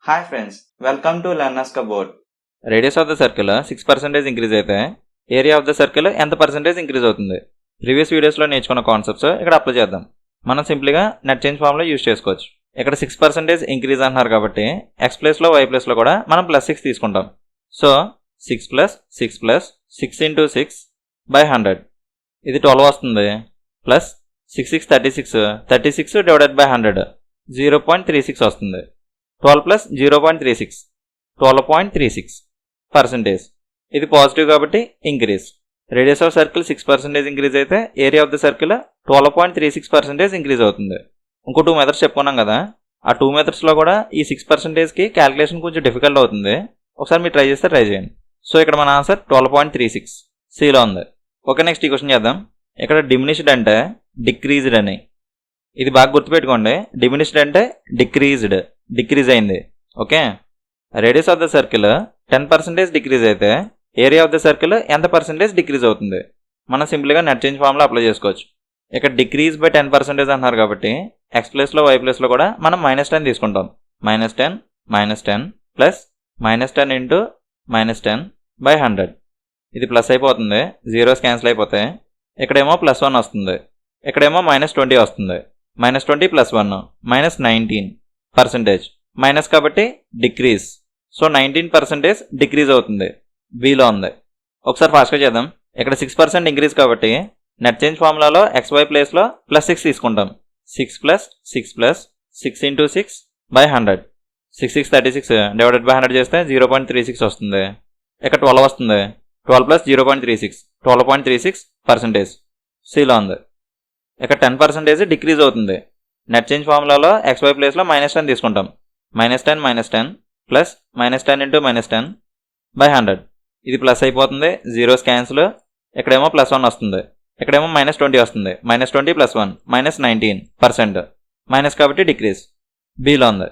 Hi friends, welcome to Learners Cupboard. Radius of the circle 6% increase అయితే area of the circle ఎంత percentage increase అవుతుంది? Previous వీడియోస్లో నేర్చుకున్న concepts ఇక్కడ apply చేద్దాం. మనం సింప్లీగా నెట్ చేంజ్ ఫార్ములా యూజ్ చేసుకోవచ్చు. ఇక్కడ 6% ఇంక్రీజ్ అంటున్నారు కాబట్టి ఎక్స్ ప్లేస్లో వై ప్లేస్లో కూడా మనం +6 తీసుకుంటాం. సో 6 + 6 + 6 × 6 / 100 ఇది 12 వస్తుంది. ప్లస్ 6 6 36 36 / 100 0.36 వస్తుంది. 12 + 0.36 12.36%. ఇది పాజిటివ్ కాబట్టి increase. Radius of circle 6% increase అయితే area of the circle 12.36% increase అవుతుంది. ఇంకో 2 మెథడ్స్ చెప్పుకున్నాం కదా, ఆ 2 మెథడ్స్లో కూడా ఈ 6%కి క్యాలిక్యులేషన్ కొంచెం డిఫికల్ట్ అవుతుంది. ఒకసారి మీరు ట్రై చేయండి. సో ఇక్కడ మన ఆన్సర్ 12.36 సిలో ఉంది. ఓకే, నెక్స్ట్ ఈ క్వశ్చన్ చేద్దాం. ఇక్కడ డిమినిష్డ్ అంటే డిక్రీజ్డ్ అని. ఇది బాగా గుర్తుపెట్టుకోండి. డిమినిష్డ్ అంటే డిక్రీజ్ అయింది. Okay, radius of the circle 10% decrease అయితే ఏరియా ఆఫ్ ద సర్కిల్ ఎంత పర్సెంటేజ్ డిక్రీజ్ అవుతుంది? మనం సింపుల్గా నెట్ చేంజ్ ఫార్ములా అప్లై చేసుకోవచ్చు. ఇక్కడ డిక్రీజ్ బై 10% అంటున్నారు కాబట్టి ఎక్స్ ప్లేస్లో వై ప్లేస్లో కూడా మనం -10 తీసుకుంటాం. -10 -10 ప్లస్ -10 ఇంటూ -10 / 100 ఇది ప్లస్ అయిపోతుంది. జీరోస్ క్యాన్సిల్ అయిపోతాయి. ఇక్కడేమో +1 వస్తుంది, ఇక్కడేమో -20 వస్తుంది. -20 + 1 -19%. మైనస్ కాబట్టి డిక్రీజ్. సో 19% డిక్రీజ్ అవుతుంది. బిలో ఉంది. ఒకసారి ఫాస్ట్గా చేద్దాం. ఇక్కడ 6% ఇంక్రీజ్ కాబట్టి నెట్ చేంజ్ ఫార్ములాలో XY ప్లేస్లో +6 తీసుకుంటాం. 6 + 6 + 6 × 6 / 100 6 6 36 / 100 చేస్తే 0.36 వస్తుంది. ఇక్కడ 12 వస్తుంది. 12 + 0.36 12.36%. సిలో ఉంది. ఇక్కడ 10% డిక్రీజ్ అవుతుంది. నెట్ చేంజ్ ఫార్ములాలో XY ప్లేస్లో -10 తీసుకుంటాం. -10 -10 ప్లస్ -10 ఇంటూ -10 / 100 ఇది ప్లస్ అయిపోతుంది. Zeros cancel. ఇక్కడేమో +1 వస్తుంది, ఇక్కడేమో -20 వస్తుంది. -20 + 1 -19%. మైనస్ కాబట్టి డిక్రీజ్. బిలో ఉంది.